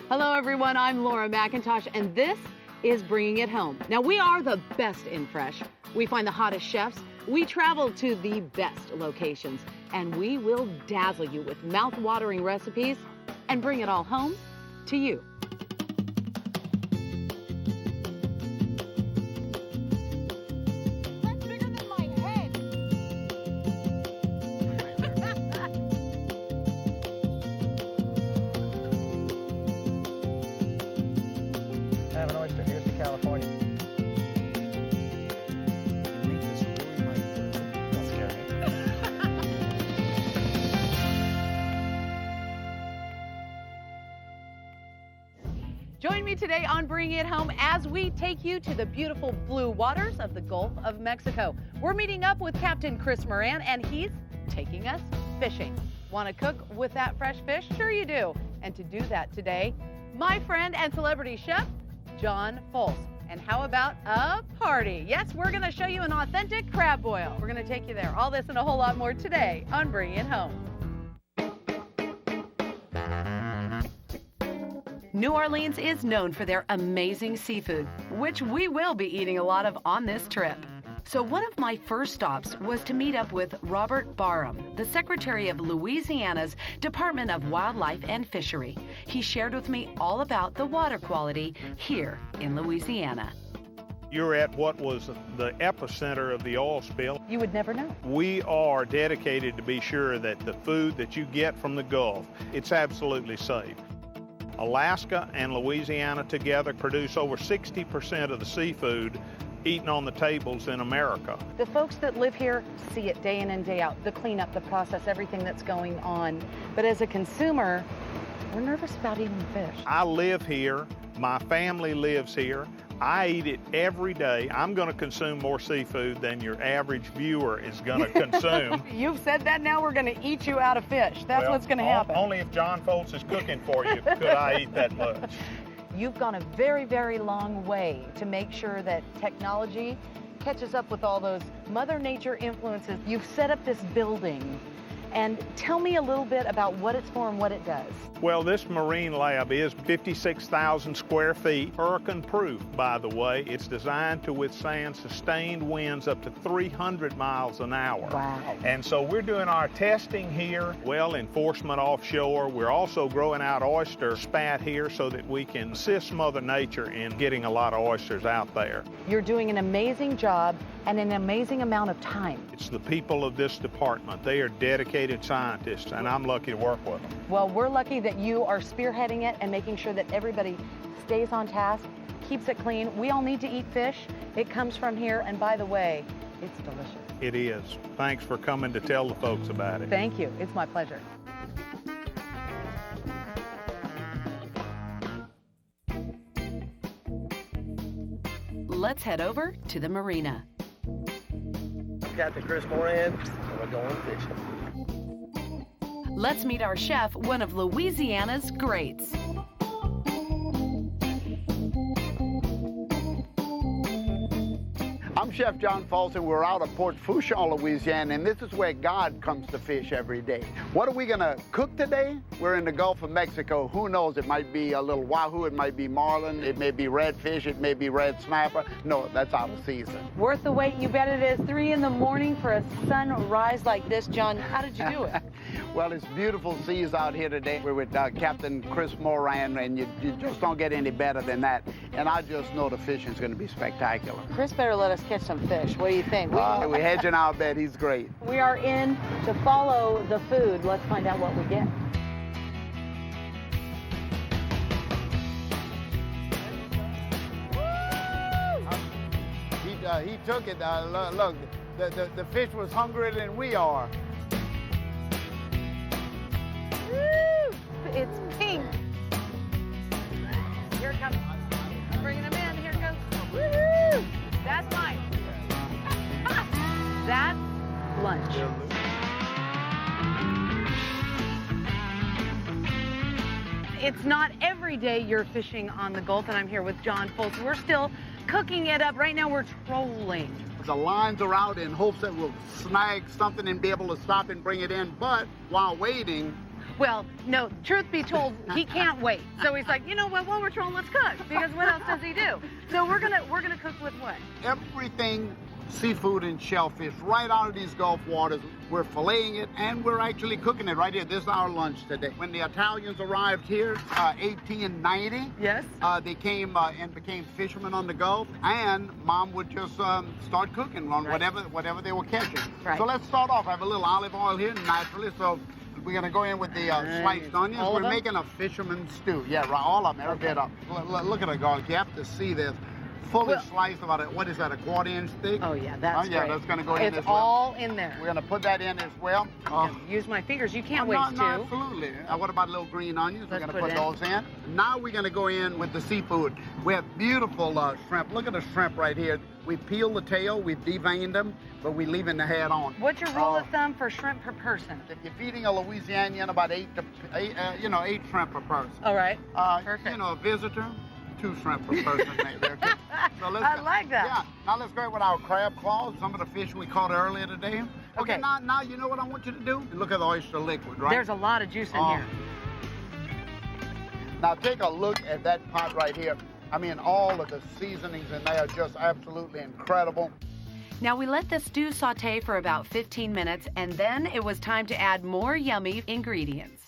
Hello, everyone. I'm Laura McIntosh, and this is Bringing It Home. Now, we are the best in fresh. We find the hottest chefs. We travel to the best locations, and we will dazzle you with mouth-watering recipes and bring it all home to you. That's bigger than my head. Have an oyster. Here's to California. Don't scare me. Join me today on Bringing It Home as we take you to the beautiful blue waters of the Gulf of Mexico. We're meeting up with Captain Chris Moran, and he's taking us fishing. Want to cook with that fresh fish? Sure you do. And to do that today, my friend and celebrity chef, John Foltz. And how about a party? Yes, we're going to show you an authentic crab boil. We're going to take you there. All this and a whole lot more today on Bringing It Home. New Orleans is known for their amazing seafood, which we will be eating a lot of on this trip. So one of my first stops was to meet up with Robert Barham, the Secretary of Louisiana's Department of Wildlife and Fishery. He shared with me all about the water quality here in Louisiana. You're at what was the epicenter of the oil spill. You would never know. We are dedicated to be sure that the food that you get from the Gulf, it's absolutely safe. Alaska and Louisiana together produce over 60% of the seafood eaten on the tables in America. The folks that live here see it day in and day out, the cleanup, the process, everything that's going on. But as a consumer, we're nervous about eating fish. I live here, my family lives here, I eat it every day. I'm going to consume more seafood than your average viewer is going to consume. You've said that, now we're going to eat you out of fish. That's what's going to happen. Only if John Foltz is cooking for you could I eat that much. You've gone a very, very long way to make sure that technology catches up with all those Mother Nature influences. You've set up this building. And tell me a little bit about what it's for and what it does. Well, this marine lab is 56,000 square feet, hurricane-proof, by the way. It's designed to withstand sustained winds up to 300 miles an hour. Wow. And so we're doing our testing here, well, enforcement offshore. We're also growing out oyster spat here so that we can assist Mother Nature in getting a lot of oysters out there. You're doing an amazing job and an amazing amount of time. It's the people of this department. They are dedicated scientists, and I'm lucky to work with them. Well, we're lucky that you are spearheading it and making sure that everybody stays on task, keeps it clean. We all need to eat fish. It comes from here, and by the way, it's delicious. It is. Thanks for coming to tell the folks about it. Thank you. It's my pleasure. Let's head over to the marina. Captain Chris Moran, and we're going fishing. Let's meet our chef, one of Louisiana's greats. I'm Chef John Foltz, and we're out of Port Fourchon, Louisiana, and this is where God comes to fish every day. What are we gonna cook today? We're in the Gulf of Mexico. Who knows? It might be a little wahoo, it might be marlin, it may be redfish, it may be red snapper. No, that's out of season. Worth the wait, you bet it is. 3 in the morning for a sunrise like this. John, how did you do it? Well, it's beautiful seas out here today. We're with Captain Chris Moran, and you just don't get any better than that. And I just know the fishing's gonna be spectacular. Chris better let us catch some fish. What do you think? We're hedging our bet. He's great. We are in to follow the food. Let's find out what we get. He took it. Look, the fish was hungrier than we are. Woo! It's pink. Here it comes. I'm bringing him in. Here it goes. Woo-hoo! That's mine. That's lunch. It's not every day you're fishing on the Gulf, and I'm here with John Fulton. We're still cooking it up. Right now we're trolling. The lines are out in hopes that we'll snag something and be able to stop and bring it in. But while waiting, Well, no, truth be told, he can't wait. So he's like, you know what, while we're trolling, let's cook. Because what else does he do? So we're gonna cook with what? Everything seafood and shellfish right out of these Gulf waters. We're filleting it and we're actually cooking it right here. This is our lunch today. When the Italians arrived here, 1890, Yes. they came and became fishermen on the Gulf, and Mom would just start cooking on whatever they were catching. Right. So let's start off. I have a little olive oil here, naturally. So we're gonna go in with the sliced onions. All of We're them? making a fisherman's stew. Yeah, right, all of them, every bit of. Look at the garlic. You have to see this. Fully sliced, about what is that, a 1/4-inch thick? Oh yeah, that's yeah, great. that's gonna go in It's as well. all in there. We're gonna put that in as well. Use my fingers. You can't no, waste two. absolutely. What about little green onions? Let's We're gonna put put those in. Now we're gonna go in with the seafood. We have beautiful shrimp. Look at the shrimp right here. We peel the tail, we deveined them, but we leaving the head on. What's your rule of thumb for shrimp per person? If you're feeding a Louisianian, about 8 shrimp per person. All right. Perfect. You know, a visitor, 2 shrimp per person. So I like that. Yeah. Now let's go with our crab claws, some of the fish we caught earlier today. Okay. Now you know what I want you to do? Look at the oyster liquid, right? There's a lot of juice in here. Now take a look at that pot right here. I mean, all of the seasonings in there are just absolutely incredible. Now we let the stew saute for about 15 minutes, and then it was time to add more yummy ingredients.